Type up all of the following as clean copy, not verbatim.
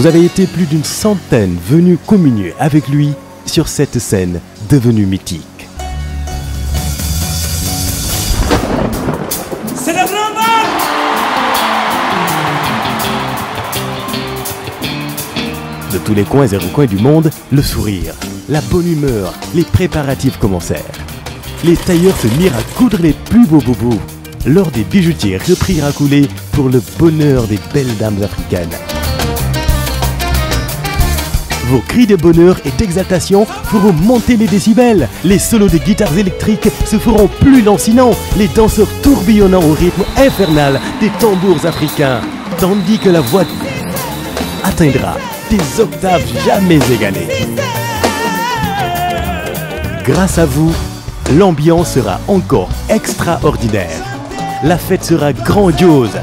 Vous avez été plus d'une centaine venus communier avec lui sur cette scène devenue mythique. C'est le grand bal! De tous les coins et recoins du monde, le sourire, la bonne humeur, les préparatifs commencèrent. Les tailleurs se mirent à coudre les plus beaux bobos. L'or des bijoutiers reprirent à couler pour le bonheur des belles dames africaines. Vos cris de bonheur et d'exaltation feront monter les décibels. Les solos de guitares électriques se feront plus lancinants, les danseurs tourbillonnant au rythme infernal des tambours africains, tandis que la voix atteindra des octaves jamais égalées. Grâce à vous, l'ambiance sera encore extraordinaire. La fête sera grandiose.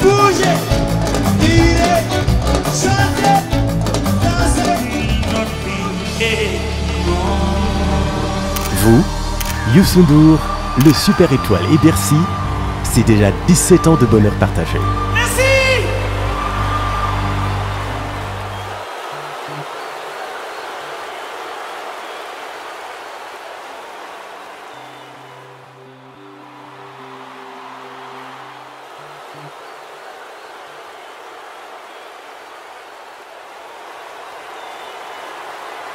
Bougez, tirez, chantez, dansez. Vous, Youssou N'Dour, le Super Étoile et Bercy, c'est déjà 17 ans de bonheur partagé. Merci!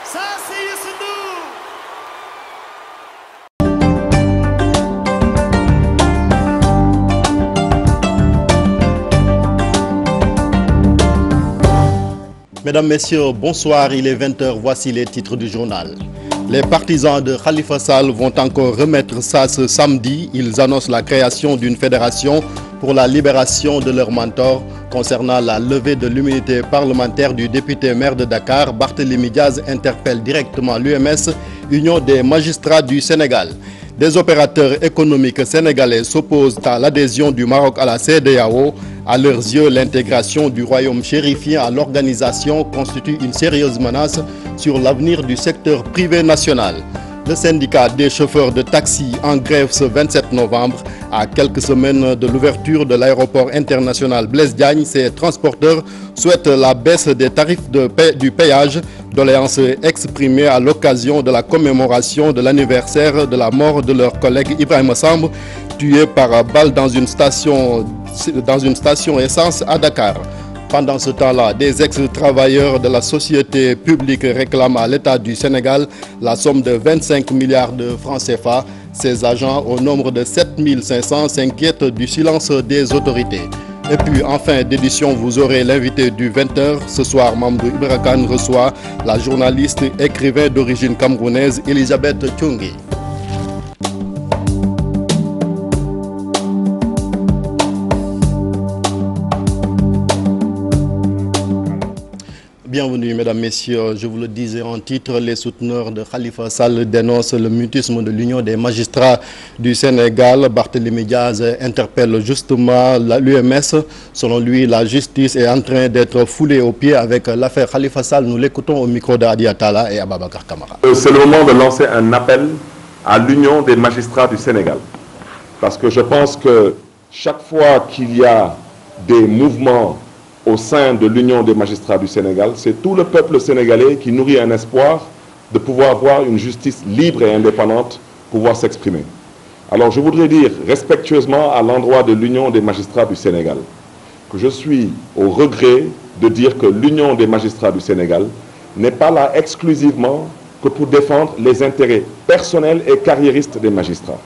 Ça, c'est Youssou N'Dour! Mesdames, Messieurs, bonsoir, il est 20h, voici les titres du journal. Les partisans de Khalifa Sall vont encore remettre ça ce samedi. Ils annoncent la création d'une fédération pour la libération de leur mentor. Concernant la levée de l'immunité parlementaire du député maire de Dakar, Barthélémy Diaz interpelle directement l'UMS, Union des magistrats du Sénégal. Des opérateurs économiques sénégalais s'opposent à l'adhésion du Maroc à la CEDEAO. À leurs yeux, l'intégration du royaume chérifien à l'organisation constitue une sérieuse menace sur l'avenir du secteur privé national. Le syndicat des chauffeurs de taxi en grève ce 27 novembre. À quelques semaines de l'ouverture de l'aéroport international Blaise Diagne, ces transporteurs souhaitent la baisse des tarifs du péage, doléance exprimée à l'occasion de la commémoration de l'anniversaire de la mort de leur collègue Ibrahima Samb, tué par balle dans une station essence à Dakar. Pendant ce temps-là, des ex-travailleurs de la société publique réclament à l'État du Sénégal la somme de 25 milliards de francs CFA. Ces agents, au nombre de 7500, s'inquiètent du silence des autorités. Et puis, en fin d'édition, vous aurez l'invité du 20h. Ce soir, Mamadou Ibra Kane reçoit la journaliste écrivain d'origine camerounaise Elisabeth Tchungi. Bienvenue, mesdames, messieurs. Je vous le disais en titre, les souteneurs de Khalifa Sall dénoncent le mutisme de l'Union des magistrats du Sénégal. Barthélémy Diaz interpelle justement l'UMS. Selon lui, la justice est en train d'être foulée aux pieds avec l'affaire Khalifa Sall. Nous l'écoutons au micro d'Adi Atala et Ababakar Kamara. C'est le moment de lancer un appel à l'Union des magistrats du Sénégal. Parce que je pense que chaque fois qu'il y a des mouvements au sein de l'Union des magistrats du Sénégal, c'est tout le peuple sénégalais qui nourrit un espoir de pouvoir voir une justice libre et indépendante pouvoir s'exprimer. Alors je voudrais dire respectueusement à l'endroit de l'Union des magistrats du Sénégal que je suis au regret de dire que l'Union des magistrats du Sénégal n'est pas là exclusivement que pour défendre les intérêts personnels et carriéristes des magistrats.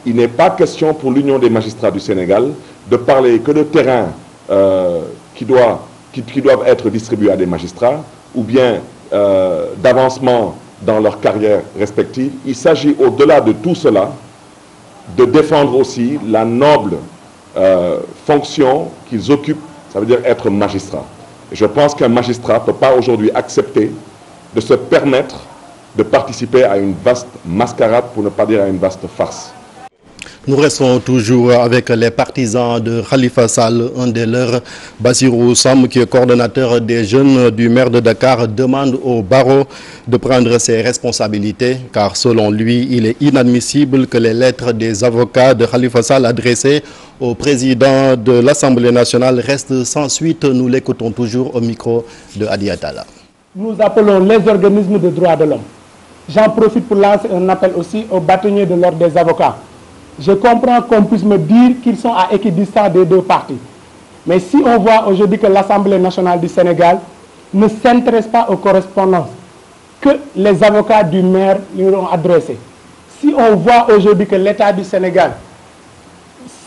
Il n'est pas question pour l'Union des magistrats du Sénégal de parler que de terrain qui doivent être distribués à des magistrats ou bien d'avancement dans leur carrière respective. Il s'agit au-delà de tout cela de défendre aussi la noble fonction qu'ils occupent, ça veut dire être magistrat. Et je pense qu'un magistrat ne peut pas aujourd'hui accepter de se permettre de participer à une vaste mascarade, pour ne pas dire à une vaste farce. Nous restons toujours avec les partisans de Khalifa Sall. Un des leurs, Bassirou Sam, qui est coordonnateur des jeunes du maire de Dakar, demande au barreau de prendre ses responsabilités, car selon lui, il est inadmissible que les lettres des avocats de Khalifa Sall adressées au président de l'Assemblée nationale restent sans suite. Nous l'écoutons toujours au micro de Hadi Atala. Nous appelons les organismes de droits de l'homme. J'en profite pour lancer un appel aussi aux bâtonniers de l'ordre des avocats. Je comprends qu'on puisse me dire qu'ils sont à équidistance des deux parties. Mais si on voit aujourd'hui que l'Assemblée nationale du Sénégal ne s'intéresse pas aux correspondances que les avocats du maire lui ont adressées, si on voit aujourd'hui que l'État du Sénégal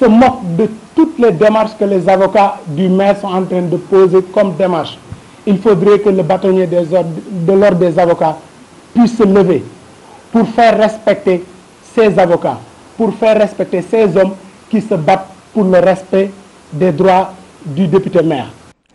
se moque de toutes les démarches que les avocats du maire sont en train de poser comme démarches, il faudrait que le bâtonnier de l'ordre des avocats puisse se lever pour faire respecter ces avocats, pour faire respecter ces hommes qui se battent pour le respect des droits du député maire.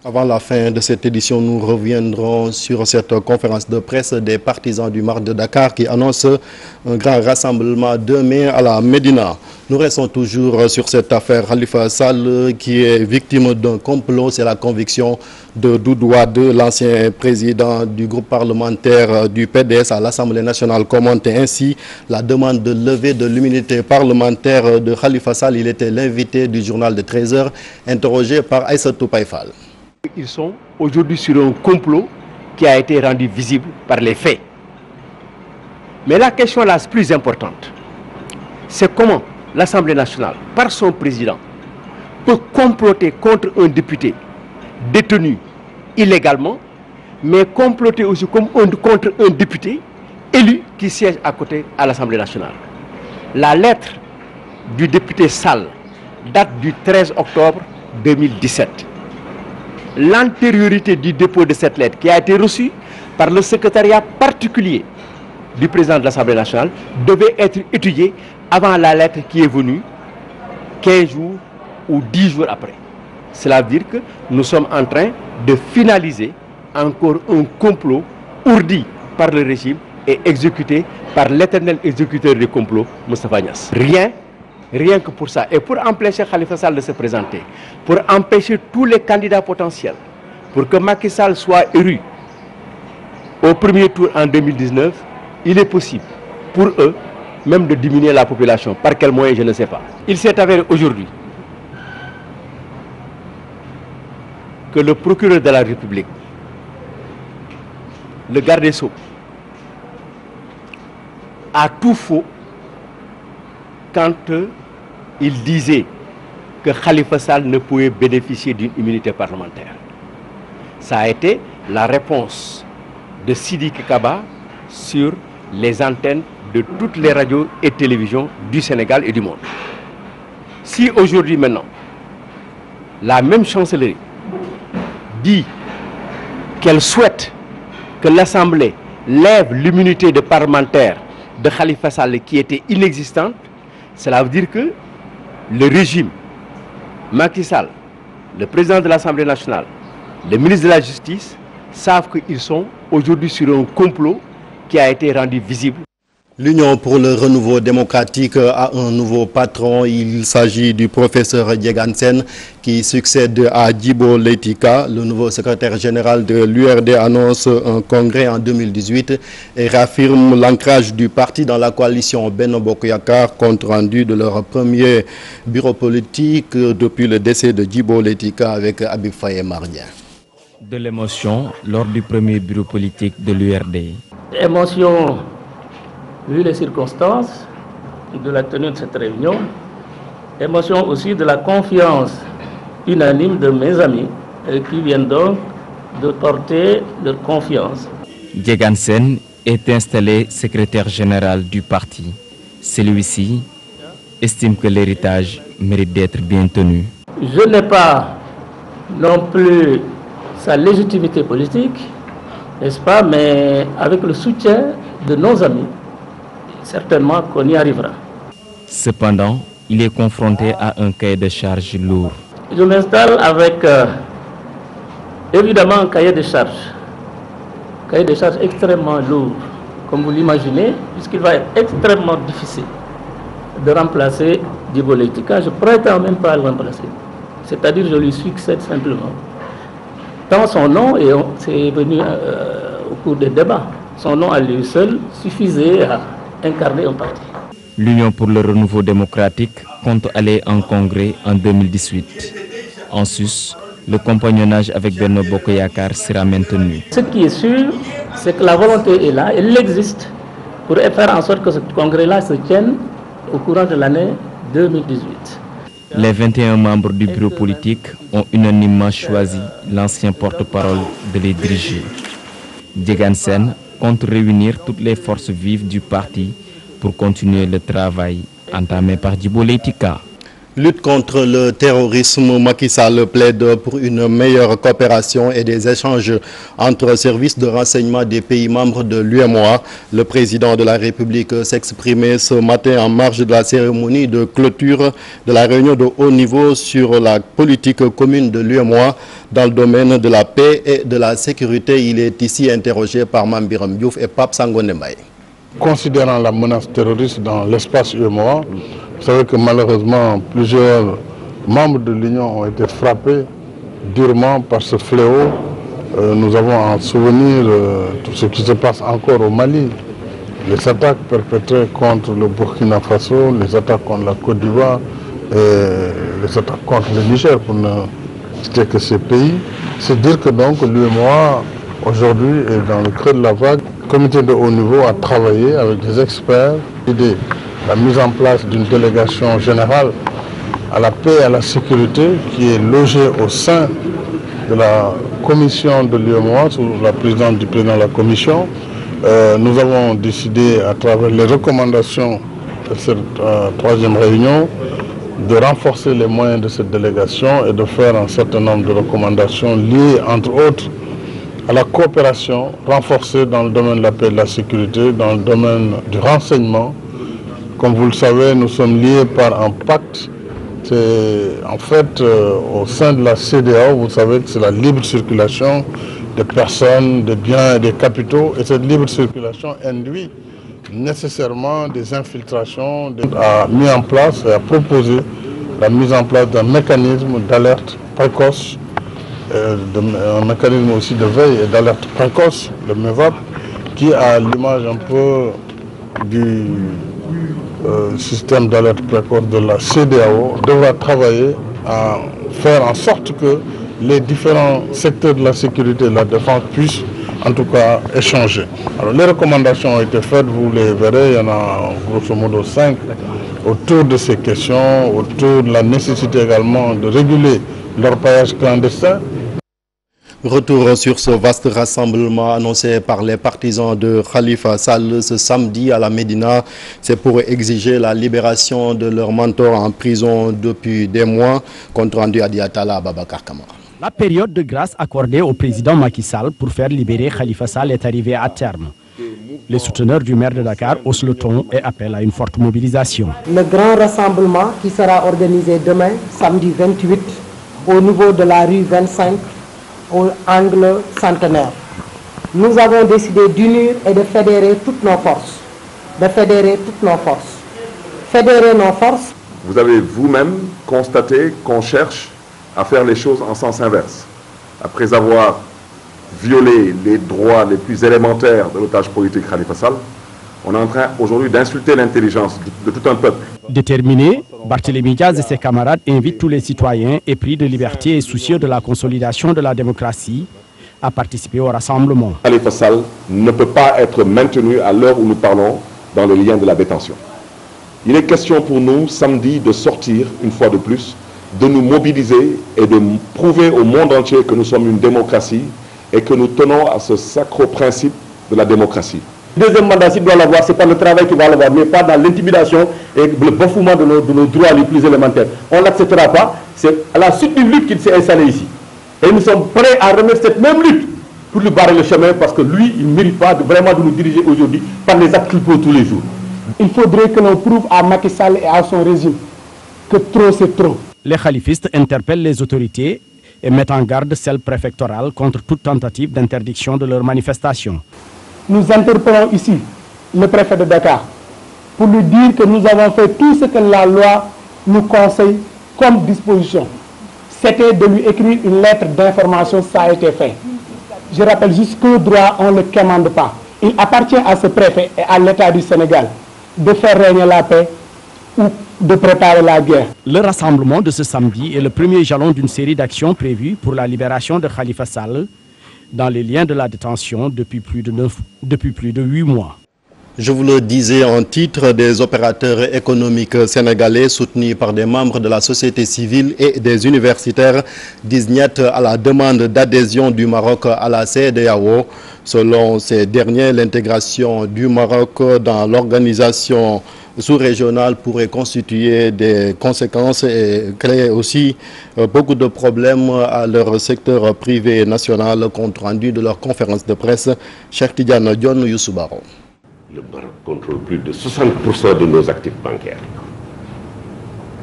Avant la fin de cette édition, nous reviendrons sur cette conférence de presse des partisans du Maire de Dakar qui annonce un grand rassemblement demain à la Médina. Nous restons toujours sur cette affaire Khalifa Sall qui est victime d'un complot. C'est la conviction de Doudou Wade, l'ancien président du groupe parlementaire du PDS à l'Assemblée nationale, commente ainsi la demande de levée de l'immunité parlementaire de Khalifa Sall. Il était l'invité du journal de 13h, interrogé par Aïssatou Païfal. Ils sont aujourd'hui sur un complot qui a été rendu visible par les faits. Mais la question la plus importante, c'est comment l'Assemblée nationale, par son président, peut comploter contre un député détenu illégalement, mais comploter aussi contre un député élu qui siège à côté à l'Assemblée nationale. La lettre du député Sall date du 13 octobre 2017. L'antériorité du dépôt de cette lettre qui a été reçue par le secrétariat particulier du président de l'Assemblée nationale devait être étudiée avant la lettre qui est venue 15 jours ou 10 jours après. Cela veut dire que nous sommes en train de finaliser encore un complot ourdi par le régime et exécuté par l'éternel exécuteur des complots, Moustapha Niasse. Rien que pour ça. Et pour empêcher Khalifa Sall de se présenter, pour empêcher tous les candidats potentiels, pour que Macky Sall soit élu au premier tour en 2019, il est possible pour eux même de diminuer la population. Par quel moyen, je ne sais pas. Il s'est avéré aujourd'hui que le procureur de la République, le garde des Sceaux, a tout faux quand il disait que Khalifa Sall ne pouvait bénéficier d'une immunité parlementaire. Ça a été la réponse de Sidiki Kaba sur les antennes de toutes les radios et télévisions du Sénégal et du monde. Si aujourd'hui maintenant, la même chancellerie dit qu'elle souhaite que l'Assemblée lève l'immunité de parlementaire de Khalifa Sall qui était inexistante, cela veut dire que le régime, Macky Sall, le président de l'Assemblée nationale, le ministre de la Justice savent qu'ils sont aujourd'hui sur un complot qui a été rendu visible. L'Union pour le renouveau démocratique a un nouveau patron. Il s'agit du professeur Djegan qui succède à Djibo Leyti-Ka. Le nouveau secrétaire général de l'URD annonce un congrès en 2018 et réaffirme l'ancrage du parti dans la coalition Benno Bokk Yakaar, compte rendu de leur premier bureau politique depuis le décès de Djibo Leyti-Ka avec Habib Faye Mardien. De l'émotion lors du premier bureau politique de l'URD. Émotion vu les circonstances de la tenue de cette réunion, émotion aussi de la confiance unanime de mes amis qui viennent donc de porter leur confiance. Djegan Sène est installé secrétaire général du parti. Celui-ci estime que l'héritage mérite d'être bien tenu. Je n'ai pas non plus sa légitimité politique, n'est-ce pas, mais avec le soutien de nos amis, certainement qu'on y arrivera. Cependant, il est confronté à un cahier de charges lourd. Je m'installe avec évidemment un cahier de charges extrêmement lourd, comme vous l'imaginez, puisqu'il va être extrêmement difficile de remplacer Djibo Leyti Ka, je prétends même pas le remplacer. C'est-à-dire je lui succède simplement. Dans son nom, et c'est venu au cours des débats, son nom à lui seul suffisait à incarner un parti. L'Union pour le renouveau démocratique compte aller en congrès en 2018. En sus, le compagnonnage avec Benno Bokk Yakaar sera maintenu. Ce qui est sûr, c'est que la volonté est là, elle existe, pour faire en sorte que ce congrès-là se tienne au courant de l'année 2018. Les 21 membres du bureau politique ont unanimement choisi l'ancien porte-parole de les diriger. Diegane Sène compte réunir toutes les forces vives du parti pour continuer le travail entamé par Djibo Leyti Ka. Lutte contre le terrorisme, Macky Sall plaide pour une meilleure coopération et des échanges entre services de renseignement des pays membres de l'UEMOA. Le président de la République s'exprimait ce matin en marge de la cérémonie de clôture de la réunion de haut niveau sur la politique commune de l'UEMOA dans le domaine de la paix et de la sécurité. Il est ici interrogé par Mame Birame Diouf et Pape Sangoné Mbaye. Considérant la menace terroriste dans l'espace UEMOA, vous savez que malheureusement plusieurs membres de l'Union ont été frappés durement par ce fléau. Nous avons en souvenir tout ce qui se passe encore au Mali. Les attaques perpétrées contre le Burkina Faso, les attaques contre la Côte d'Ivoire et les attaques contre le Niger, pour ne citer que ces pays. C'est dire que donc l'UEMOA aujourd'hui est dans le creux de la vague. Le comité de haut niveau a travaillé avec des experts, l'idée la mise en place d'une délégation générale à la paix et à la sécurité qui est logée au sein de la commission de l'UEMOA sous la présidence du président de la commission. Nous avons décidé à travers les recommandations de cette troisième réunion de renforcer les moyens de cette délégation et de faire un certain nombre de recommandations liées entre autres à la coopération renforcée dans le domaine de la paix et de la sécurité, dans le domaine du renseignement. Comme vous le savez, nous sommes liés par un pacte. C'est en fait au sein de la CEDEAO, vous savez que c'est la libre circulation des personnes, des biens et des capitaux. Et cette libre circulation induit nécessairement des infiltrations. A mis en place et a proposé la mise en place d'un mécanisme d'alerte précoce, un mécanisme aussi de veille et d'alerte précoce, le MEVAP, qui a l'image un peu du système d'alerte précoce de la CEDEAO, devra travailler à faire en sorte que les différents secteurs de la sécurité et de la défense puissent en tout cas échanger. Alors les recommandations ont été faites, vous les verrez, il y en a grosso modo 5 autour de ces questions, autour de la nécessité également de réguler l'orpaillage clandestin. Retour sur ce vaste rassemblement annoncé par les partisans de Khalifa Sall ce samedi à la Médina. C'est pour exiger la libération de leur mentor en prison depuis des mois. Compte rendu à Diatala Babacar Kamara. La période de grâce accordée au président Macky Sall pour faire libérer Khalifa Sall est arrivée à terme. Les souteneurs du maire de Dakar haussent le ton et appellent à une forte mobilisation. Le grand rassemblement qui sera organisé demain, samedi 28, au niveau de la rue 25, au angle centenaire. Nous avons décidé d'unir et de fédérer toutes nos forces. Fédérer nos forces. Vous avez vous-même constaté qu'on cherche à faire les choses en sens inverse. Après avoir violé les droits les plus élémentaires de l'otage politique Khalifa Sall, on est en train aujourd'hui d'insulter l'intelligence de tout un peuple. Déterminé, Barthélémy Diaz et ses camarades invitent tous les citoyens épris de liberté et soucieux de la consolidation de la démocratie à participer au rassemblement. Khalifa Sall ne peut pas être maintenu à l'heure où nous parlons dans le lien de la détention. Il est question pour nous samedi de sortir une fois de plus, de nous mobiliser et de prouver au monde entier que nous sommes une démocratie et que nous tenons à ce sacro principe de la démocratie. Deuxième mandat, s'il doit l'avoir, c'est pas le travail qui va l'avoir, mais pas dans l'intimidation et le bafouement de nos droits les plus élémentaires. On n'acceptera pas. C'est à la suite d'une lutte qu'il s'est installé ici. Et nous sommes prêts à remettre cette même lutte pour lui barrer le chemin parce que lui, il ne mérite pas vraiment de nous diriger aujourd'hui par les actes qu'il pose tous les jours. Il faudrait que l'on prouve à Macky Sall et à son régime que trop c'est trop. Les khalifistes interpellent les autorités et mettent en garde celles préfectorales contre toute tentative d'interdiction de leurs manifestations. Nous interpellons ici le préfet de Dakar, pour lui dire que nous avons fait tout ce que la loi nous conseille comme disposition. C'était de lui écrire une lettre d'information, ça a été fait. Je rappelle juste que le droit, on ne le commande pas. Il appartient à ce préfet et à l'État du Sénégal de faire régner la paix ou de préparer la guerre. Le rassemblement de ce samedi est le premier jalon d'une série d'actions prévues pour la libération de Khalifa Sall dans les liens de la détention depuis plus de 8 mois. Je vous le disais en titre, des opérateurs économiques sénégalais soutenus par des membres de la société civile et des universitaires disent niet à la demande d'adhésion du Maroc à la CEDEAO. Selon ces derniers, l'intégration du Maroc dans l'organisation sous-régionale pourrait constituer des conséquences et créer aussi beaucoup de problèmes à leur secteur privé national, compte rendu de leur conférence de presse. Cheikh Tidiane Dione, Youssou Baro. Le Maroc contrôle plus de 60% de nos actifs bancaires.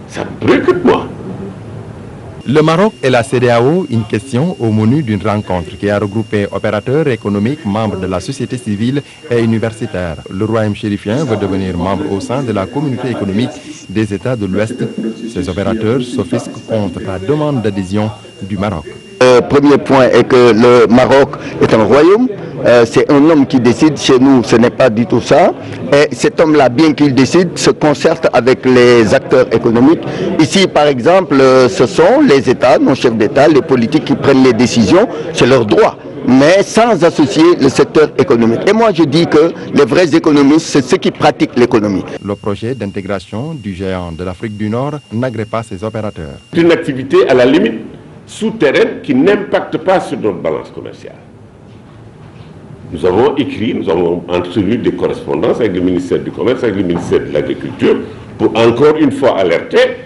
Ça préoccupe moi. Le Maroc et la CEDEAO, une question au menu d'une rencontre qui a regroupé opérateurs économiques, membres de la société civile et universitaires. Le royaume chérifien veut devenir membre au sein de la communauté économique des États de l'Ouest. Ces opérateurs s'offusquent contre la demande d'adhésion du Maroc. Le premier point est que le Maroc est un royaume. C'est un homme qui décide. Chez nous, ce n'est pas du tout ça. Et cet homme-là, bien qu'il décide, se concerte avec les acteurs économiques. Ici, par exemple, ce sont les États, nos chefs d'État, les politiques qui prennent les décisions. C'est leur droit, mais sans associer le secteur économique. Et moi, je dis que les vrais économistes, c'est ceux qui pratiquent l'économie. Le projet d'intégration du géant de l'Afrique du Nord n'agrée pas ses opérateurs. C'est une activité à la limite souterraine qui n'impacte pas sur notre balance commerciale. Nous avons écrit, nous avons entretenu des correspondances avec le ministère du Commerce, avec le ministère de l'Agriculture, pour encore une fois alerter,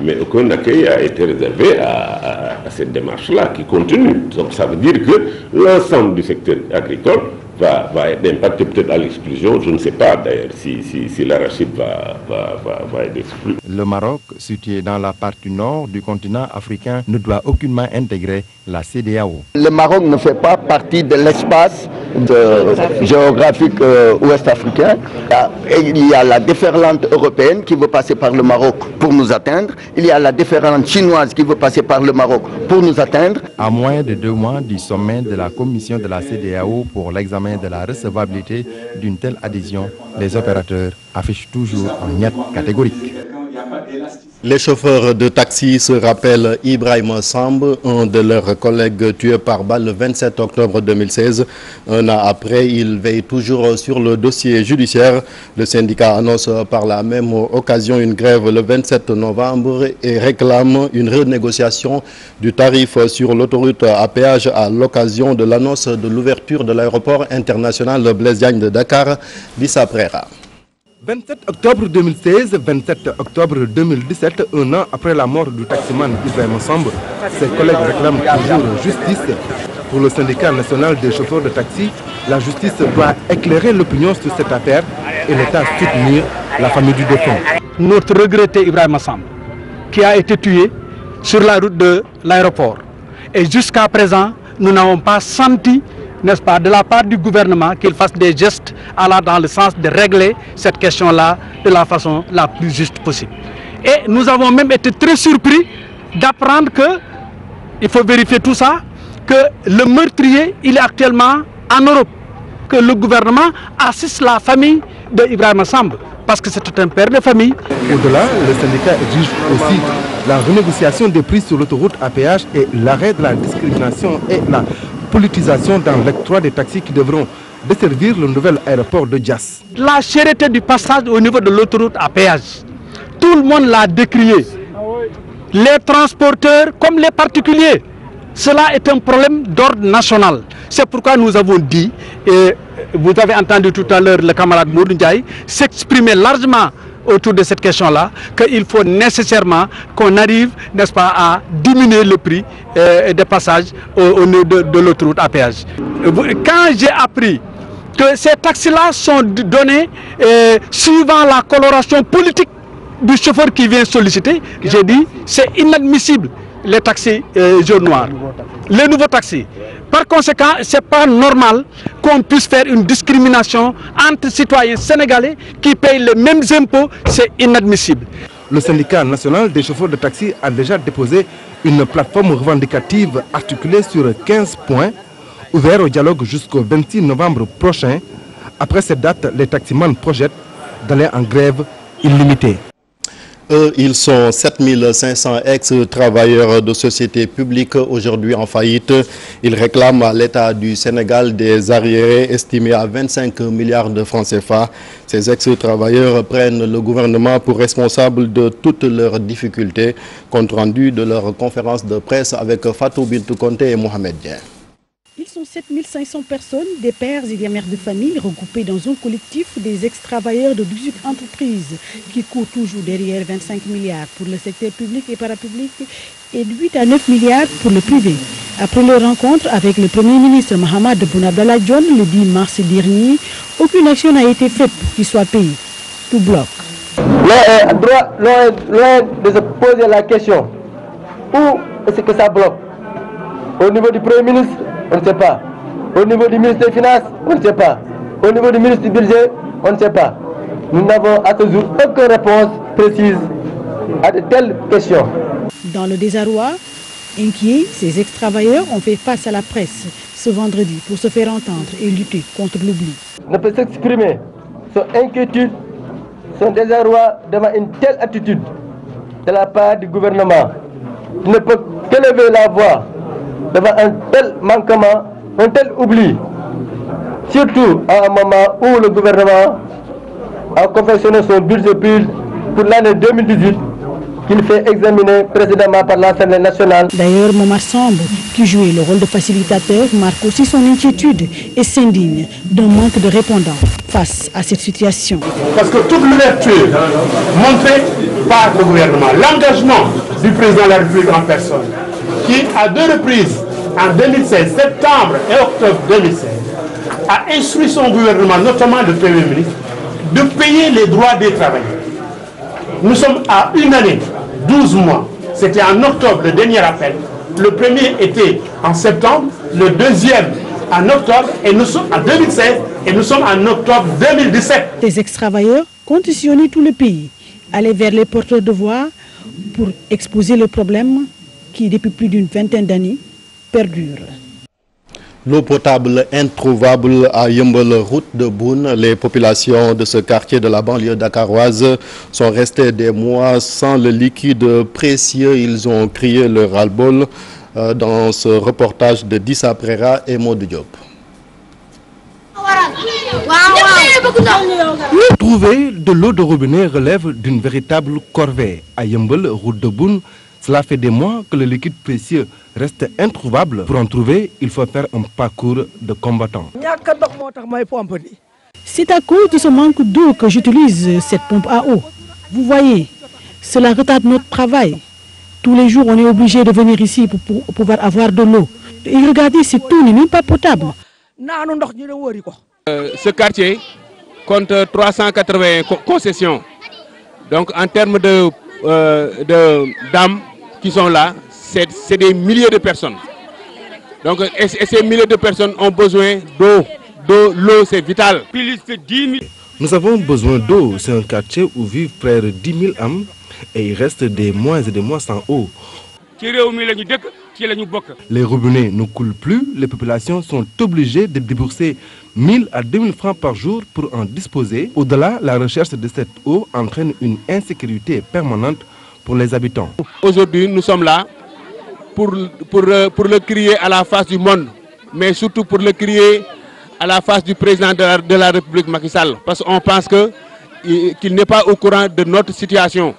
mais aucun accueil a été réservé à cette démarche-là qui continue. Donc ça veut dire que l'ensemble du secteur agricole va être impacté peut-être à l'exclusion. Je ne sais pas d'ailleurs si l'arachide va être exclu. Le Maroc, situé dans la partie nord du continent africain, ne doit aucunement intégrer la CEDEAO. Le Maroc ne fait pas partie de l'espace géographique ouest africain. Il y a la déferlante européenne qui veut passer par le Maroc pour nous atteindre. Il y a la déferlante chinoise qui veut passer par le Maroc pour nous atteindre. À moins de 2 mois du sommet de la commission de la CEDEAO pour l'examen de la recevabilité d'une telle adhésion, les opérateurs affichent toujours un niet catégorique. Les chauffeurs de taxi se rappellent Ibrahima Samb, un de leurs collègues tué par balle le 27 octobre 2016. Un an après, il veille toujours sur le dossier judiciaire. Le syndicat annonce par la même occasion une grève le 27 novembre et réclame une renégociation du tarif sur l'autoroute à péage à l'occasion de l'annonce de l'ouverture de l'aéroport international Blaise Diagne de Dakar, Lissa Prera. 27 octobre 2016, 27 octobre 2017, un an après la mort du taximan Ibrahima Samb, ses collègues réclament toujours justice. Pour le syndicat national des chauffeurs de taxi, la justice doit éclairer l'opinion sur cette affaire et l'État soutenir la famille du défunt. Notre regretté Ibrahima Samb, qui a été tué sur la route de l'aéroport. Et jusqu'à présent, nous n'avons pas senti, n'est-ce pas, de la part du gouvernement qu'il fasse des gestes allant dans le sens de régler cette question-là de la façon la plus juste possible. Et nous avons même été très surpris d'apprendre que, il faut vérifier tout ça, que le meurtrier, il est actuellement en Europe, que le gouvernement assiste la famille de Ibrahima Samb, parce que c'est un père de famille. Au-delà, le syndicat exige aussi la renégociation des prix sur l'autoroute à péage et l'arrêt de la discrimination et la politisation dans l'octroi des taxis qui devront desservir le nouvel aéroport de Diass. La cherté du passage au niveau de l'autoroute à péage, tout le monde l'a décrié. Les transporteurs comme les particuliers, cela est un problème d'ordre national. C'est pourquoi nous avons dit, et vous avez entendu tout à l'heure le camarade Moudou Ndiaye s'exprimer largement autour de cette question-là, qu'il faut nécessairement qu'on arrive, n'est-ce pas, à diminuer le prix des passages au niveau de l'autoroute à péage. Quand j'ai appris que ces taxis-là sont donnés suivant la coloration politique du chauffeur qui vient solliciter, j'ai dit c'est inadmissible, les taxis jaunes noirs, les nouveaux taxis. Par conséquent, ce n'est pas normal qu'on puisse faire une discrimination entre citoyens sénégalais qui payent les mêmes impôts, c'est inadmissible. Le syndicat national des chauffeurs de taxi a déjà déposé une plateforme revendicative articulée sur 15 points, ouvert au dialogue jusqu'au 26 novembre prochain. Après cette date, les taximans projettent d'aller en grève illimitée. Eux, ils sont 7500 ex-travailleurs de sociétés publiques aujourd'hui en faillite. Ils réclament à l'État du Sénégal des arriérés estimés à 25 milliards de francs CFA. Ces ex-travailleurs prennent le gouvernement pour responsable de toutes leurs difficultés. Compte rendu de leur conférence de presse avec Fatou Bintou Konté et Mohamed Dien. Ils sont 7500 personnes, des pères et des mères de famille regroupés dans un collectif des ex-travailleurs de 18 entreprises qui courent toujours derrière 25 milliards pour le secteur public et parapublic et de 8 à 9 milliards pour le privé. Après leur rencontre avec le Premier ministre Mahammed Boun Abdallah Dionne le 10 mars dernier, aucune action n'a été faite pour qu'ils soient payés. Tout bloque. Loin de se poser la question, où est-ce que ça bloque? Au niveau du Premier ministre, on ne sait pas. Au niveau du ministre des Finances, on ne sait pas. Au niveau du ministre du Budget, on ne sait pas. Nous n'avons à ce jour aucune réponse précise à de telles questions. Dans le désarroi, inquiets, ces ex-travailleurs ont fait face à la presse ce vendredi pour se faire entendre et lutter contre l'oubli. Ne peut s'exprimer son inquiétude, son désarroi devant une telle attitude de la part du gouvernement. Il ne peut qu'élever la voix devant un tel manquement, un tel oubli, surtout à un moment où le gouvernement a confectionné son budget pour l'année 2018 qu'il fait examiner précédemment par l'Assemblée nationale. D'ailleurs, Momar Samb, qui jouait le rôle de facilitateur, marque aussi son inquiétude et s'indigne d'un manque de répondants face à cette situation. Parce que toute l'ouverture montrée par le gouvernement, l'engagement du président de la République en personne, qui à deux reprises, en 2016, septembre et octobre 2016, a instruit son gouvernement, notamment le Premier ministre, de payer les droits des travailleurs. Nous sommes à une année, 12 mois. C'était en octobre le dernier appel. Le premier était en septembre, le deuxième en octobre, et nous sommes en 2016, et nous sommes en octobre 2017. Ces ex-travailleurs comptent sillonner tout le pays, aller vers les porteurs de voix pour exposer le problème qui, depuis plus d'une vingtaine d'années, perdure. L'eau potable introuvable à Yeumbeul, route de Boune. Les populations de ce quartier de la banlieue dakaroise sont restées des mois sans le liquide précieux. Ils ont crié leur ras-le-bol dans ce reportage de Dissa Prera et Maud Diop. Trouver de l'eau de robinet relève d'une véritable corvée. À Yeumbeul, route de Boune, cela fait des mois que le liquide précieux reste introuvable. Pour en trouver, il faut faire un parcours de combattant. C'est à cause de ce manque d'eau que j'utilise cette pompe à eau. Vous voyez, cela retarde notre travail. Tous les jours, on est obligé de venir ici pour pouvoir avoir de l'eau. Et regardez, c'est tout n'est même pas potable. Ce quartier compte 380 concessions. Donc en termes de dames qui sont là, c'est des milliers de personnes. Donc, et ces milliers de personnes ont besoin d'eau. L'eau, c'est vital. Nous avons besoin d'eau. C'est un quartier où vivent près de 10 000 âmes et il reste des mois et des mois sans eau. Les robinets ne coulent plus. Les populations sont obligées de débourser 1000 à 2000 francs par jour pour en disposer. Au-delà, la recherche de cette eau entraîne une insécurité permanente pour les habitants. Aujourd'hui, nous sommes là pour le crier à la face du monde, mais surtout pour le crier à la face du président de la République Macky Sall, parce qu'on pense qu'il n'est pas au courant de notre situation.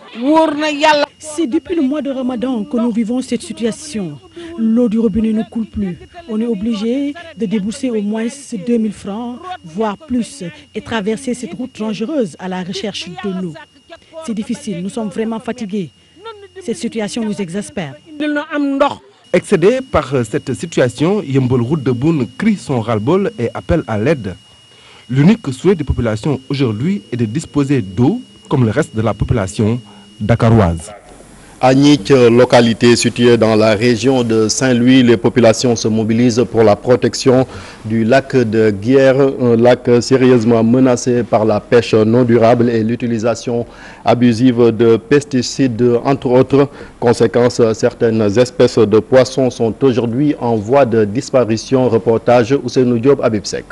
C'est depuis le mois de Ramadan que nous vivons cette situation. L'eau du robinet ne coule plus. On est obligé de débourser au moins 2000 francs, voire plus, et traverser cette route dangereuse à la recherche de l'eau. C'est difficile, nous sommes vraiment fatigués. Cette situation nous exaspère. Excédé par cette situation, Yeumbeul route de Boune crie son ras-le-bol et appelle à l'aide. L'unique souhait des populations aujourd'hui est de disposer d'eau comme le reste de la population dakaroise. À Nick, localité située dans la région de Saint-Louis, les populations se mobilisent pour la protection du lac de Guiers, un lac sérieusement menacé par la pêche non durable et l'utilisation abusive de pesticides, entre autres. Conséquence, certaines espèces de poissons sont aujourd'hui en voie de disparition. Reportage Ousseynou Diop, Abibsek.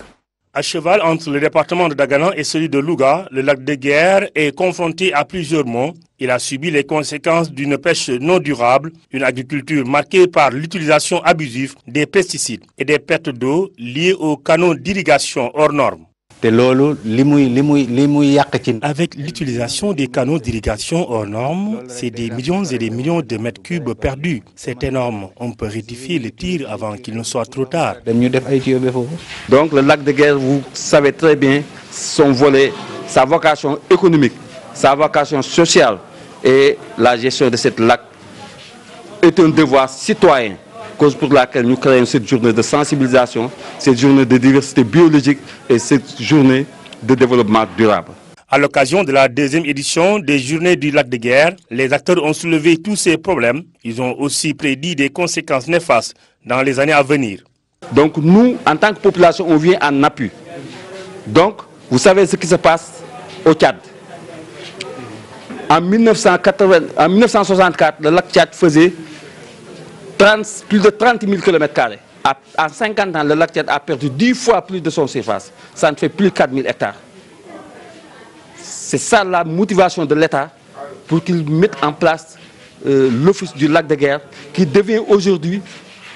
À cheval entre le département de Dagana et celui de Louga, le lac de Guiers est confronté à plusieurs maux. Il a subi les conséquences d'une pêche non durable, une agriculture marquée par l'utilisation abusive des pesticides et des pertes d'eau liées aux canaux d'irrigation hors normes. Avec l'utilisation des canaux d'irrigation hors normes, c'est des millions et des millions de mètres cubes perdus. C'est énorme. On peut rectifier le tir avant qu'il ne soit trop tard. Donc le lac de Guiers, vous savez très bien son volet, sa vocation économique, sa vocation sociale et la gestion de cet lac est un devoir citoyen. Cause pour laquelle nous créons cette journée de sensibilisation, cette journée de diversité biologique et cette journée de développement durable. À l'occasion de la deuxième édition des Journées du lac de Guiers, les acteurs ont soulevé tous ces problèmes. Ils ont aussi prédit des conséquences néfastes dans les années à venir. Donc nous, en tant que population, on vient en appui. Donc, vous savez ce qui se passe au Tchad. En 1964, le lac Tchad faisait plus de 30 000 km². En 50 ans, le lac Tchad a perdu 10 fois plus de son surface. Ça ne fait plus 4 000 hectares. C'est ça la motivation de l'État pour qu'il mette en place l'office du lac de Guiers, qui devient aujourd'hui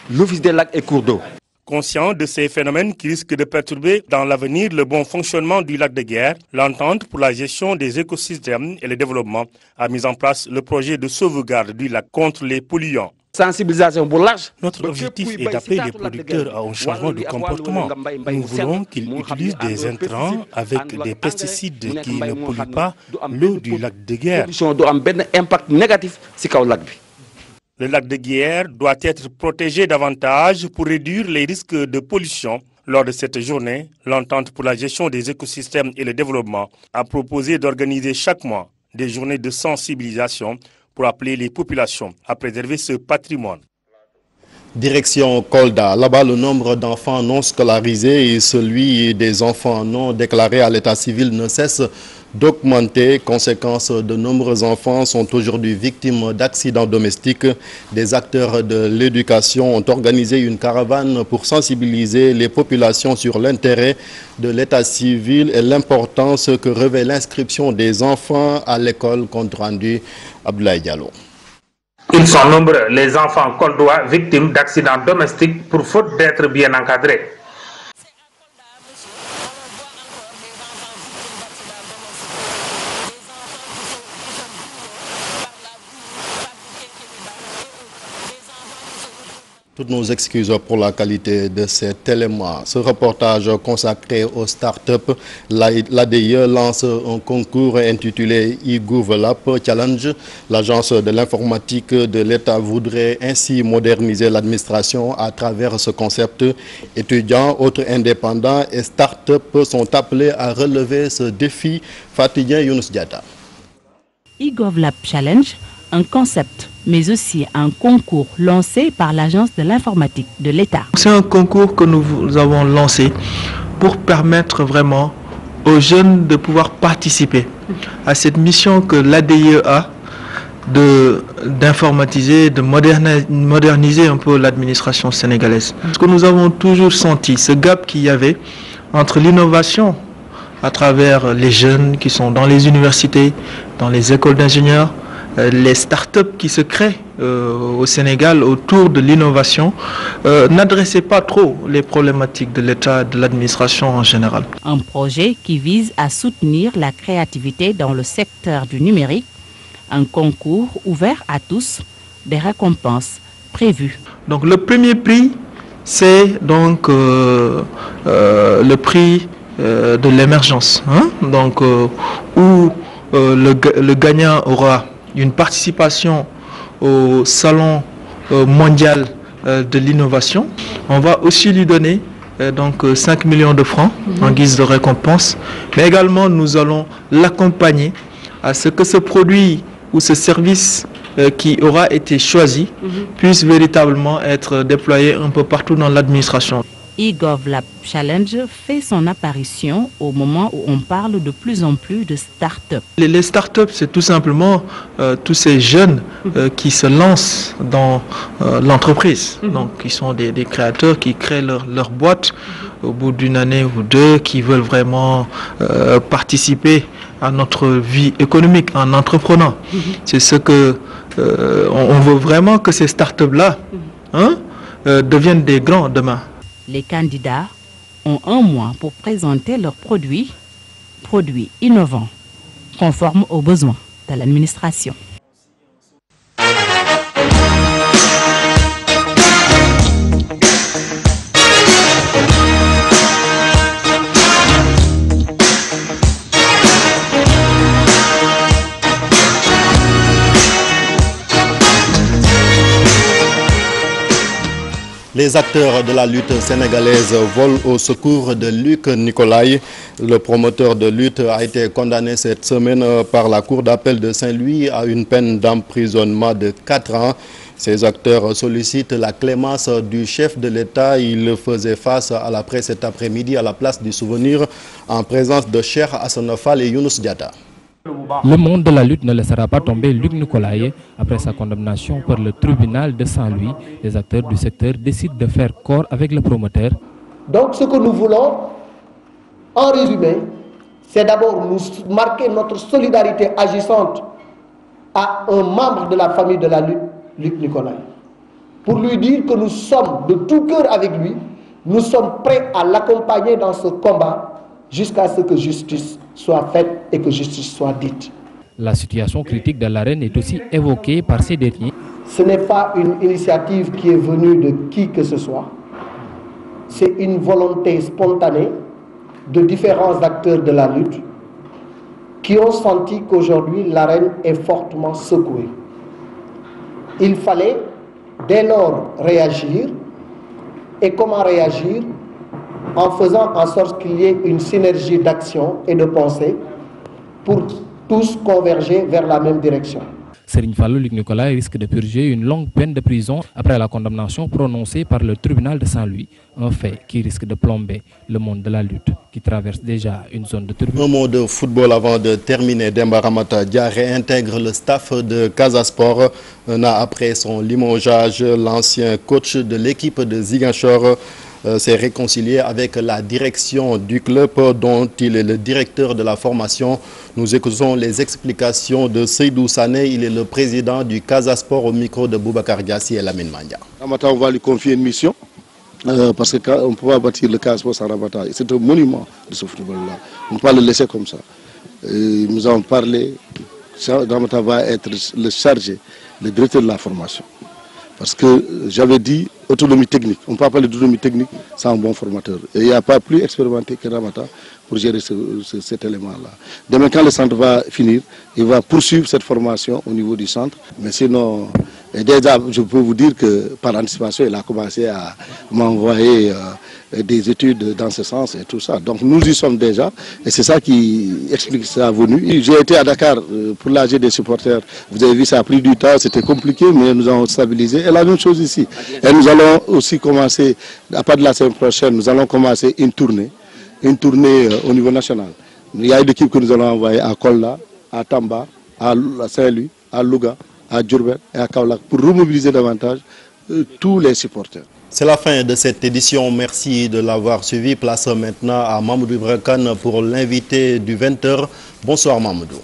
l'office des lacs et cours d'eau. Conscient de ces phénomènes qui risquent de perturber dans l'avenir le bon fonctionnement du lac de Guiers, l'entente pour la gestion des écosystèmes et le développement a mis en place le projet de sauvegarde du lac contre les polluants. Sensibilisation pour l'âge. Notre objectif est d'appeler les producteurs à un changement de comportement. Nous voulons qu'ils utilisent des intrants avec des pesticides qui ne polluent pas l'eau du lac de Guiers. Le lac de Guiers doit être protégé davantage pour réduire les risques de pollution. Lors de cette journée, l'entente pour la gestion des écosystèmes et le développement a proposé d'organiser chaque mois des journées de sensibilisation pour appeler les populations à préserver ce patrimoine. Direction Kolda. Là-bas, le nombre d'enfants non scolarisés et celui des enfants non déclarés à l'état civil ne cesse d'augmenter. Conséquence, de nombreux enfants sont aujourd'hui victimes d'accidents domestiques. Des acteurs de l'éducation ont organisé une caravane pour sensibiliser les populations sur l'intérêt de l'état civil et l'importance que revêt l'inscription des enfants à l'école, compte rendu Abdoulaye Diallo. Ils sont nombreux, les enfants coldois victimes d'accidents domestiques pour faute d'être bien encadrés. Toutes nos excuses pour la qualité de cet élément. Ce reportage consacré aux startups, l'ADIE lance un concours intitulé eGovLab Challenge. L'agence de l'informatique de l'État voudrait ainsi moderniser l'administration à travers ce concept. Étudiants, autres indépendants et startups sont appelés à relever ce défi. Fatidien Younous Diata. eGovLab Challenge, un concept, mais aussi un concours lancé par l'Agence de l'informatique de l'État. C'est un concours que nous avons lancé pour permettre vraiment aux jeunes de pouvoir participer à cette mission que l'ADIE a d'informatiser, de moderniser un peu l'administration sénégalaise. Parce que nous avons toujours senti ce gap qu'il y avait entre l'innovation à travers les jeunes qui sont dans les universités, dans les écoles d'ingénieurs, les startups qui se créent au Sénégal autour de l'innovation n'adressaient pas trop les problématiques de l'État, de l'administration en général. Un projet qui vise à soutenir la créativité dans le secteur du numérique, un concours ouvert à tous, des récompenses prévues. Donc le premier prix, c'est donc le prix de l'émergence, hein? Donc où le gagnant aura une participation au salon mondial de l'innovation. On va aussi lui donner donc 5 millions de francs en guise de récompense, mais également nous allons l'accompagner à ce que ce produit ou ce service qui aura été choisi puisse véritablement être déployé un peu partout dans l'administration. eGovLab Challenge fait son apparition au moment où on parle de plus en plus de start-up. Les start-up, c'est tout simplement tous ces jeunes qui se lancent dans l'entreprise. Donc, ils sont des créateurs qui créent leur boîte au bout d'une année ou deux, qui veulent vraiment participer à notre vie économique en entreprenant. C'est ce que on veut vraiment que ces start-up-là deviennent des grands demain. Les candidats ont un mois pour présenter leurs produits innovants, conformes aux besoins de l'administration. Les acteurs de la lutte sénégalaise volent au secours de Luc Nicolaï. Le promoteur de lutte a été condamné cette semaine par la Cour d'appel de Saint-Louis à une peine d'emprisonnement de 4 ans. Ces acteurs sollicitent la clémence du chef de l'État. Il faisait face à la presse cet après-midi à la place du Souvenir en présence de Cheikh Hassan Fall et Younous Diatta. Le monde de la lutte ne laissera pas tomber Luc Nicolaï. Après sa condamnation par le tribunal de Saint-Louis, les acteurs du secteur décident de faire corps avec le promoteur. Donc ce que nous voulons, en résumé, c'est d'abord nous marquer notre solidarité agissante à un membre de la famille de la lutte, Luc Nicolaï, pour lui dire que nous sommes de tout cœur avec lui, nous sommes prêts à l'accompagner dans ce combat jusqu'à ce que justice soit faite et que justice soit dite. La situation critique de l'arène est aussi évoquée par ces derniers. Ce n'est pas une initiative qui est venue de qui que ce soit. C'est une volonté spontanée de différents acteurs de la lutte qui ont senti qu'aujourd'hui l'arène est fortement secouée. Il fallait dès lors réagir. Et comment réagir? En faisant en sorte qu'il y ait une synergie d'action et de pensée pour tous converger vers la même direction. Serigne Fallou Luc Nicolaï risque de purger une longue peine de prison après la condamnation prononcée par le tribunal de Saint-Louis. Un fait qui risque de plomber le monde de la lutte qui traverse déjà une zone de turbulence. Un mot de football avant de terminer. Demba Ramata Dia réintègre le staff de Casa Sport. Un an après son limogeage, l'ancien coach de l'équipe de Ziguinchor s'est réconcilié avec la direction du club dont il est le directeur de la formation. Nous écoutons les explications de Seydou Sané. Il est le président du Casa Sport au micro de Boubacar Diassi et Lamine Mandia. Ramata, on va lui confier une mission parce qu'on ne peut pas bâtir le Casa Sport sans Ramata. C'est un monument de ce football-là. On ne peut pas le laisser comme ça. Nous avons parlé, Ramata va être le chargé, le directeur de la formation. Parce que j'avais dit autonomie technique. On ne peut pas parler d'autonomie technique sans un bon formateur. Et il n'y a pas plus expérimenté que Ramata pour gérer cet élément-là. Demain, quand le centre va finir, il va poursuivre cette formation au niveau du centre. Mais sinon, déjà, je peux vous dire que par anticipation, il a commencé à m'envoyer des études dans ce sens et tout ça. Donc nous y sommes déjà et c'est ça qui explique sa venue. J'ai été à Dakar pour l'AG des supporters. Vous avez vu, ça a pris du temps, c'était compliqué, mais nous avons stabilisé. Et la même chose ici. Et nous allons aussi commencer, à partir de la semaine prochaine, nous allons commencer une tournée au niveau national. Il y a une équipe que nous allons envoyer à Kolla, à Tamba, à Saint-Louis, à Louga, à Diourbel et à Kaolack pour remobiliser davantage tous les supporters. C'est la fin de cette édition. Merci de l'avoir suivi. Place maintenant à Mamoudou Ibrakan pour l'invité du 20h. Bonsoir Mamoudou.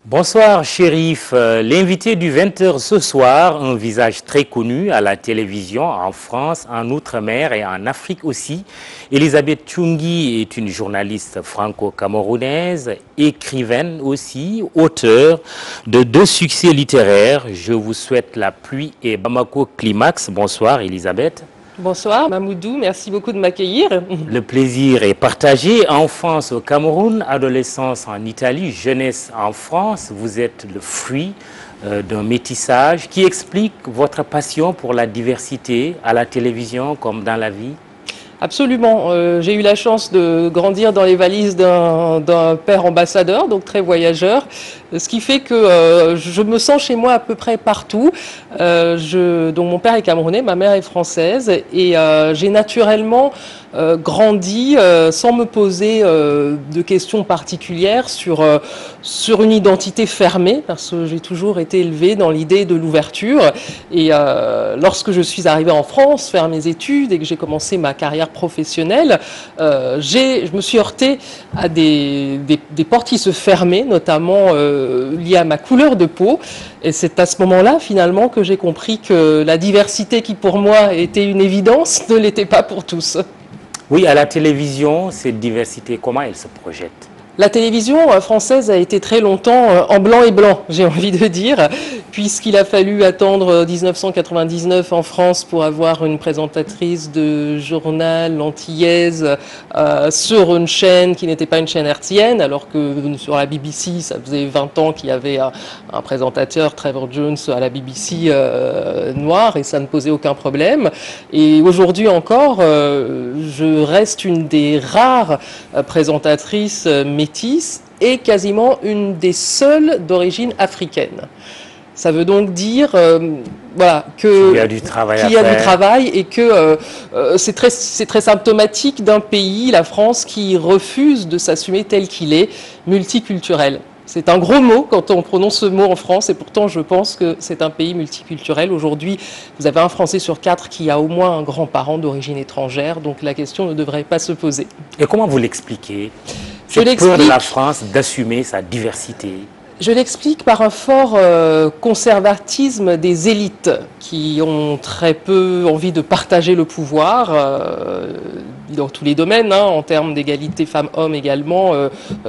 Bonsoir Chérif. L'invité du 20h ce soir, un visage très connu à la télévision en France, en Outre-mer et en Afrique aussi. Elisabeth Tchoungui est une journaliste franco-camerounaise, écrivaine aussi, auteure de 2 succès littéraires. Je vous souhaite la pluie et Bamako Climax. Bonsoir Elisabeth. Bonsoir Mamoudou, merci beaucoup de m'accueillir. Le plaisir est partagé. Enfance au Cameroun, adolescence en Italie, jeunesse en France. Vous êtes le fruit d'un métissage qui explique votre passion pour la diversité à la télévision comme dans la vie. Absolument. J'ai eu la chance de grandir dans les valises d'un père ambassadeur, donc très voyageur, ce qui fait que je me sens chez moi à peu près partout. Donc mon père est camerounais, ma mère est française, et j'ai naturellement grandi sans me poser de questions particulières sur une identité fermée, parce que j'ai toujours été élevée dans l'idée de l'ouverture. Et lorsque je suis arrivée en France faire mes études et que j'ai commencé ma carrière professionnelle, je me suis heurtée à des portes qui se fermaient, notamment liées à ma couleur de peau. Et c'est à ce moment-là, finalement, que j'ai compris que la diversité qui, pour moi, était une évidence, ne l'était pas pour tous. Oui, à la télévision, cette diversité, comment elle se projette? La télévision française a été très longtemps en blanc et blanc, j'ai envie de dire, puisqu'il a fallu attendre 1999 en France pour avoir une présentatrice de journal antillaise sur une chaîne qui n'était pas une chaîne hertzienne, alors que sur la BBC, ça faisait 20 ans qu'il y avait un présentateur, Trevor Jones, à la BBC noir, et ça ne posait aucun problème. Et aujourd'hui encore, je reste une des rares présentatrices métisses et quasiment une des seules d'origine africaine. Ça veut donc dire voilà, qu'il y a du travail et que c'est très symptomatique d'un pays, la France, qui refuse de s'assumer tel qu'il est, multiculturel. C'est un gros mot quand on prononce ce mot en France, et pourtant je pense que c'est un pays multiculturel. Aujourd'hui, vous avez un Français sur 4 qui a au moins un grand-parent d'origine étrangère, donc la question ne devrait pas se poser. Et comment vous l'expliquez? Cette peur de la France d'assumer sa diversité? Je l'explique par un fort conservatisme des élites qui ont très peu envie de partager le pouvoir dans tous les domaines, hein, en termes d'égalité femmes-hommes également.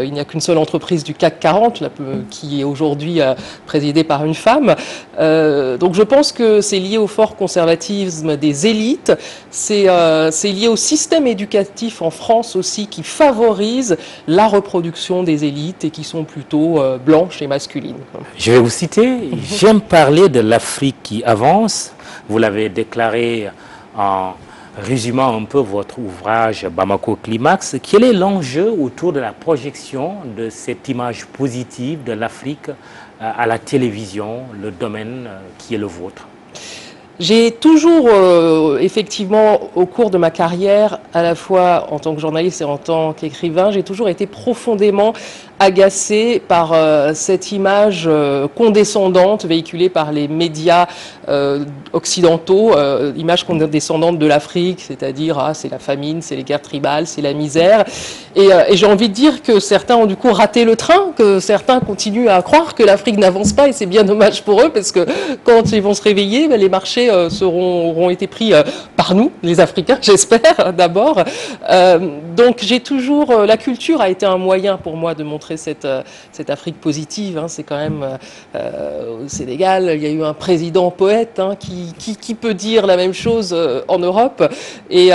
Il n'y a qu'une seule entreprise du CAC 40 qui est aujourd'hui présidée par une femme. Donc je pense que c'est lié au fort conservatisme des élites. C'est lié au système éducatif en France aussi qui favorise la reproduction des élites et qui sont plutôt blanches et masculines. Je vais vous citer. J'aime parler de l'Afrique qui avance. Vous l'avez déclaré en résumant un peu votre ouvrage Bamako Climax. Quel est l'enjeu autour de la projection de cette image positive de l'Afrique à la télévision, le domaine qui est le vôtre? J'ai toujours, effectivement, au cours de ma carrière, à la fois en tant que journaliste et en tant qu'écrivain, j'ai toujours été profondément agacé par cette image condescendante véhiculée par les médias occidentaux, image condescendante de l'Afrique, c'est-à-dire c'est la famine, c'est les guerres tribales, c'est la misère. Et j'ai envie de dire que certains ont du coup raté le train, que certains continuent à croire que l'Afrique n'avance pas, et c'est bien dommage pour eux, parce que quand ils vont se réveiller, les marchés auront été pris par nous, les Africains, j'espère, d'abord. Donc j'ai toujours... la culture a été un moyen pour moi de montrer cette Afrique positive, hein. C'est quand même au Sénégal, il y a eu un président poète, hein, qui peut dire la même chose en Europe. Et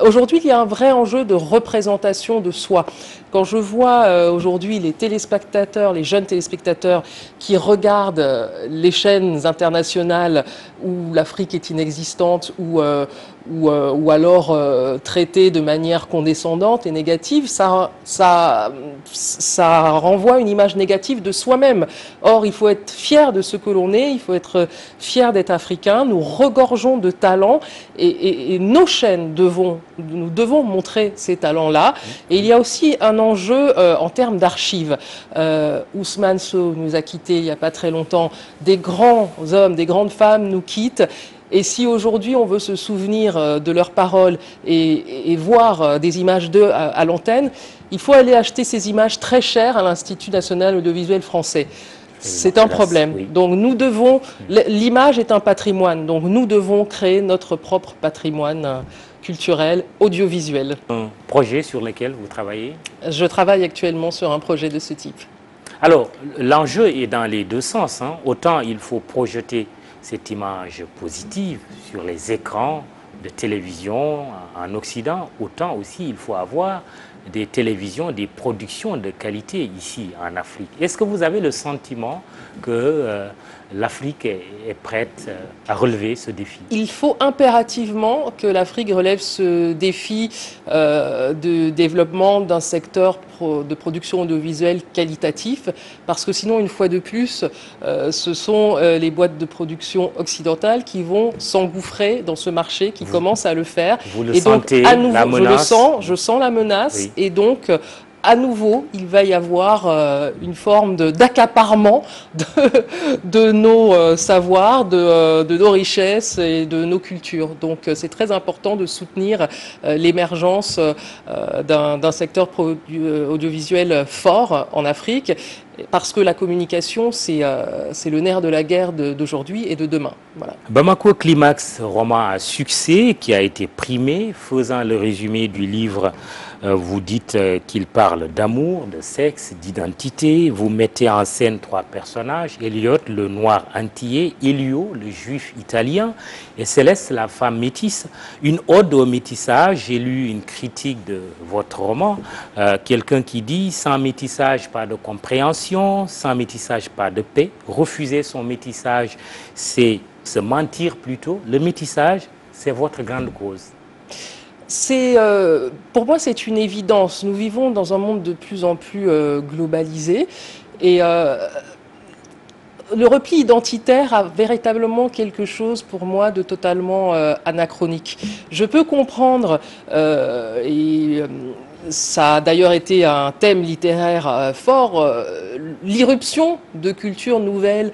aujourd'hui, il y a un vrai enjeu de représentation de soi. Quand je vois aujourd'hui les téléspectateurs, les jeunes téléspectateurs qui regardent les chaînes internationales où l'Afrique est inexistante, ou alors traitée de manière condescendante et négative, ça renvoie une image négative de soi-même. Or, il faut être fier de ce que l'on est, il faut être fier d'être africain. Nous regorgeons de talents et nos chaînes nous devons montrer ces talents-là. Et il y a aussi un enjeu en termes d'archives. Ousmane Sow nous a quittés il n'y a pas très longtemps. Des grands hommes, des grandes femmes nous quittent. Et si aujourd'hui on veut se souvenir de leurs paroles et voir des images d'eux à l'antenne, il faut aller acheter ces images très chères à l'Institut national audiovisuel français. C'est un problème. Oui. Donc nous devons, l'image est un patrimoine, donc nous devons créer notre propre patrimoine culturel, audiovisuel. Un projet sur lequel vous travaillez? Je travaille actuellement sur un projet de ce type. Alors, l'enjeu est dans les deux sens, hein. Autant il faut projeter cette image positive sur les écrans de télévision en Occident, autant aussi il faut avoir des télévisions, des productions de qualité ici en Afrique. Est-ce que vous avez le sentiment que l'Afrique est prête à relever ce défi? Il faut impérativement que l'Afrique relève ce défi de développement d'un secteur de production audiovisuelle qualitatif, parce que sinon, une fois de plus, ce sont les boîtes de production occidentales qui vont s'engouffrer dans ce marché, qui commencent à le faire. Vous le et donc, sentez, à nouveau, la menace? je sens la menace, Oui. et donc à nouveau, il va y avoir une forme d'accaparement de nos savoirs, de nos richesses et de nos cultures. Donc c'est très important de soutenir l'émergence d'un secteur audiovisuel fort en Afrique, parce que la communication, c'est le nerf de la guerre d'aujourd'hui et de demain. Voilà. Bamako Climax, roman à succès qui a été primé. Faisant le résumé du livre, vous dites qu'il parle d'amour, de sexe, d'identité. Vous mettez en scène 3 personnages: Elliot, le noir antillais; Elio, le juif italien; et Céleste, la femme métisse. Une ode au métissage. J'ai lu une critique de votre roman. Quelqu'un qui dit: sans métissage, pas de compréhension; sans métissage, pas de paix. Refuser son métissage, c'est se mentir plutôt. Le métissage, c'est votre grande cause. Pour moi, c'est une évidence. Nous vivons dans un monde de plus en plus globalisé, et le repli identitaire a véritablement quelque chose pour moi de totalement anachronique. Je peux comprendre, ça a d'ailleurs été un thème littéraire fort, l'irruption de cultures nouvelles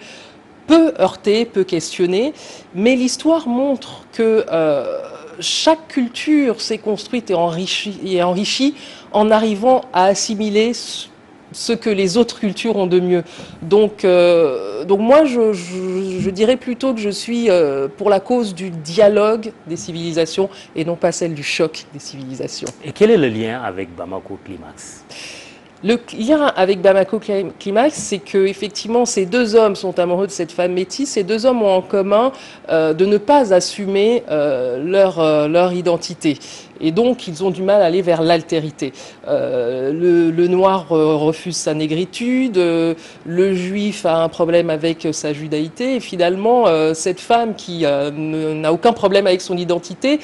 peut heurter, peut questionner, mais l'histoire montre que chaque culture s'est construite et enrichie en arrivant à assimiler ce que les autres cultures ont de mieux. Donc moi, je dirais plutôt que je suis pour la cause du dialogue des civilisations et non pas celle du choc des civilisations. Et quel est le lien avec Bamako Climax? Le lien avec Bamako Climax, c'est que effectivement, ces 2 hommes sont amoureux de cette femme métisse. Ces 2 hommes ont en commun de ne pas assumer leur identité. Et donc, ils ont du mal à aller vers l'altérité. Le noir refuse sa négritude, le juif a un problème avec sa judaïté. Et finalement, cette femme qui n'a aucun problème avec son identité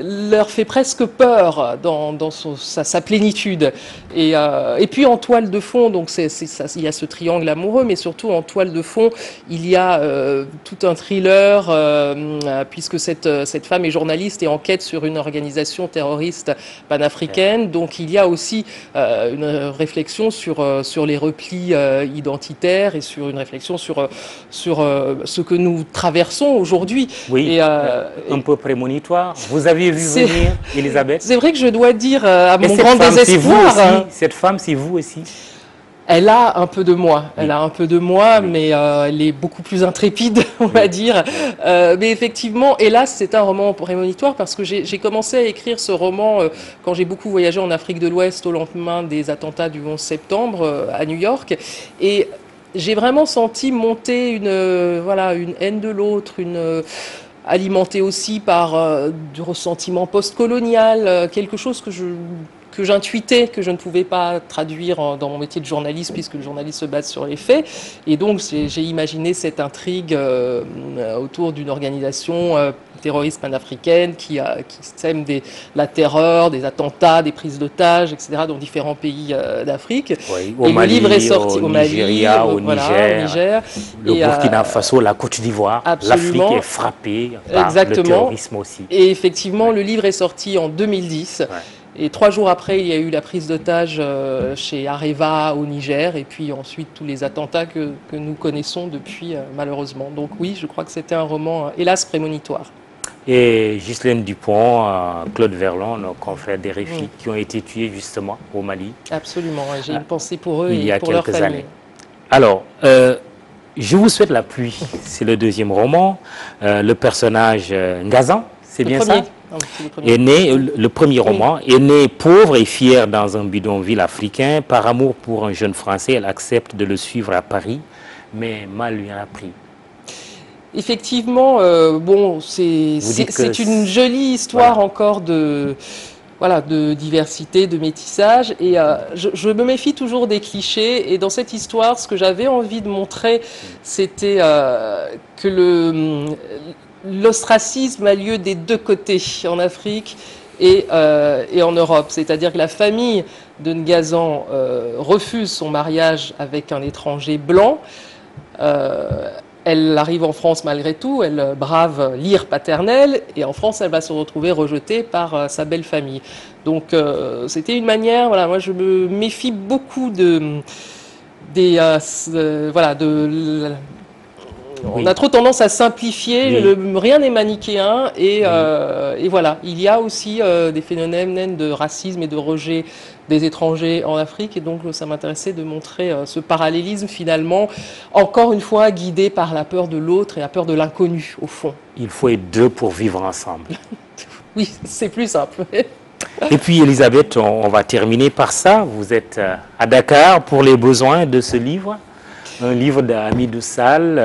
leur fait presque peur dans sa plénitude. Et puis en toile de fond, donc il y a ce triangle amoureux, mais surtout en toile de fond, il y a tout un thriller, puisque cette femme est journaliste et enquête sur une organisation terroriste panafricaine. Donc il y a aussi une réflexion sur les replis identitaires et sur une réflexion sur ce que nous traversons aujourd'hui. Oui, un peu prémonitoire. Vous avez vu venir, Elisabeth? C'est vrai que je dois dire, à mon grand femme, désespoir... Cette femme, c'est vous aussi? Elle a un peu de moi, mais elle est beaucoup plus intrépide, on va dire. Mais effectivement, hélas, c'est un roman prémonitoire, parce que j'ai commencé à écrire ce roman quand j'ai beaucoup voyagé en Afrique de l'Ouest au lendemain des attentats du 11 septembre à New York. Et j'ai vraiment senti monter une haine de l'autre, alimentée aussi par du ressentiment post-colonial, quelque chose que j'intuitais, que je ne pouvais pas traduire dans mon métier de journaliste, puisque le journaliste se base sur les faits. Et donc j'ai imaginé cette intrigue autour d'une organisation terroriste panafricaine qui sème la terreur, des attentats, des prises d'otages, etc. dans différents pays d'Afrique. Oui, au Mali, le livre est sorti au Nigeria, au Niger, le Burkina Faso, la Côte d'Ivoire. L'Afrique est frappée par le terrorisme aussi. Et effectivement, le livre est sorti en 2010. Ouais. Et 3 jours après, il y a eu la prise d'otage chez Areva au Niger, et puis ensuite tous les attentats que nous connaissons depuis, malheureusement. Donc oui, je crois que c'était un roman, hélas, prémonitoire. Et Ghislaine Dupont, Claude Verlon, nos confrères des RFI, qui ont été tués justement au Mali. Absolument, j'ai une pensée pour eux il y et a pour leur quelques famille. années. Alors, je vous souhaite la pluie. C'est le 2e roman. Le personnage Ngazan, c'est bien ça? Est né, le premier roman, est né pauvre et fier dans un bidonville africain. Par amour pour un jeune Français, elle accepte de le suivre à Paris, mais mal lui a pris. Effectivement, c'est une jolie histoire encore voilà, de diversité, de métissage. Et je me méfie toujours des clichés. Et dans cette histoire, ce que j'avais envie de montrer, c'était que l'ostracisme a lieu des deux côtés, en Afrique et en Europe. C'est-à-dire que la famille de Ngazan refuse son mariage avec un étranger blanc. Elle arrive en France malgré tout, elle brave l'ire paternelle, et en France, elle va se retrouver rejetée par sa belle famille. Donc, c'était une manière, voilà, moi je me méfie beaucoup on a trop tendance à simplifier, rien n'est manichéen, et voilà. Il y a aussi des phénomènes de racisme et de rejet des étrangers en Afrique, et donc ça m'intéressait de montrer ce parallélisme finalement, encore une fois guidé par la peur de l'autre et la peur de l'inconnu au fond. Il faut être deux pour vivre ensemble. Oui, c'est plus simple. Et puis Elisabeth, on va terminer par ça. Vous êtes à Dakar pour les besoins de ce livre. Un livre d'Hamidou Sall,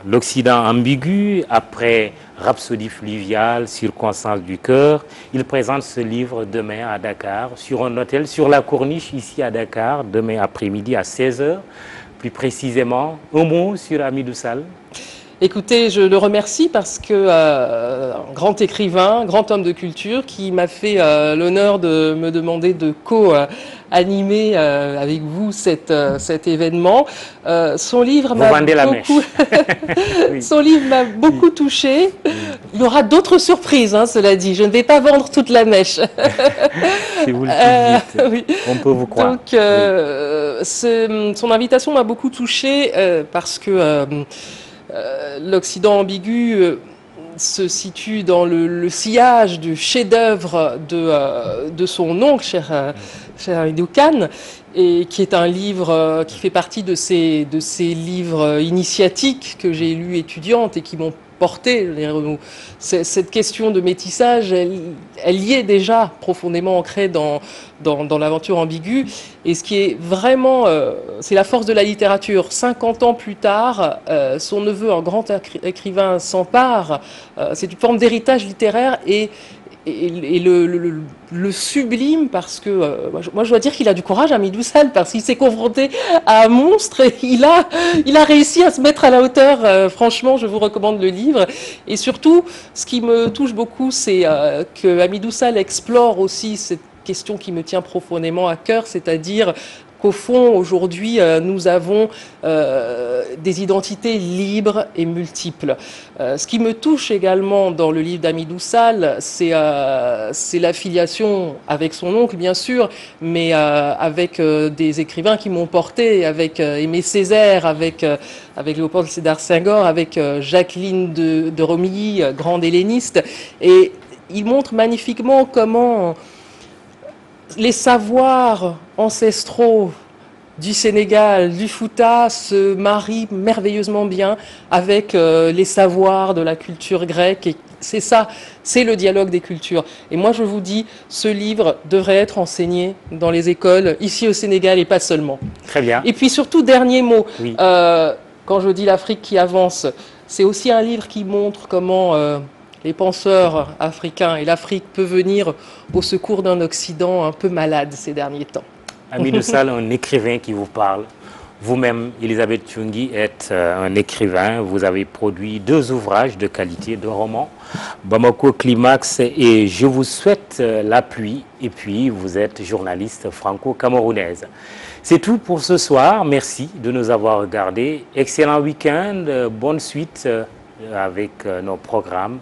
L'Occident ambigu, après Rhapsodie fluviale, Circonstances du cœur. Il présente ce livre demain à Dakar, sur un hôtel, sur la Corniche, ici à Dakar, demain après-midi à 16 h. Plus précisément, un mot sur Hamidou Sall. Écoutez, je le remercie parce que un grand écrivain, grand homme de culture, qui m'a fait l'honneur de me demander de co-animer avec vous cet événement. Son livre m'a beaucoup, son livre m'a beaucoup touché. Il y aura d'autres surprises, hein, cela dit. Je ne vais pas vendre toute la mèche. Si vous le dites, oui. On peut vous croire. Donc, son invitation m'a beaucoup touché parce que l'Occident ambigu se situe dans le sillage du chef-d'œuvre de son oncle, cher Hamidou Khan, et qui est un livre qui fait partie de ces livres initiatiques que j'ai lus étudiante et qui m'ont porté. Cette question de métissage, elle y est déjà profondément ancrée dans l'aventure ambiguë. Et ce qui est vraiment, c'est la force de la littérature. 50 ans plus tard, son neveu, un grand écrivain, s'empare. C'est une forme d'héritage littéraire et le sublime, parce que moi je dois dire qu'il a du courage, Hamidou Sall, parce qu'il s'est confronté à un monstre et il a réussi à se mettre à la hauteur. Franchement, je vous recommande le livre. Et surtout, ce qui me touche beaucoup, c'est que Hamidou Sall explore aussi cette question qui me tient profondément à cœur, c'est-à-dire qu'au fond, aujourd'hui, nous avons des identités libres et multiples. Ce qui me touche également dans le livre d'Hamidou Sall, c'est l'affiliation avec son oncle, bien sûr, mais avec des écrivains qui m'ont porté, avec Aimé Césaire, avec Léopold Sédar Senghor, avec Jacqueline de Romilly, grande helléniste. Et il montre magnifiquement comment les savoirs ancestraux du Sénégal, du Fouta, se marient merveilleusement bien avec les savoirs de la culture grecque. Et c'est ça, c'est le dialogue des cultures. Et moi, je vous dis, ce livre devrait être enseigné dans les écoles, ici au Sénégal, et pas seulement. Très bien. Et puis surtout, dernier mot, oui. Quand je dis l'Afrique qui avance, c'est aussi un livre qui montre comment les penseurs africains et l'Afrique peuvent venir au secours d'un Occident un peu malade ces derniers temps. Hamidou Sall, un écrivain qui vous parle. Vous-même, Elisabeth Tchoungui, êtes un écrivain. Vous avez produit 2 ouvrages de qualité, 2 romans, Bamako Climax et Je vous souhaite la pluie. Et puis, vous êtes journaliste franco-camerounaise. C'est tout pour ce soir. Merci de nous avoir regardés. Excellent week-end. Bonne suite avec nos programmes.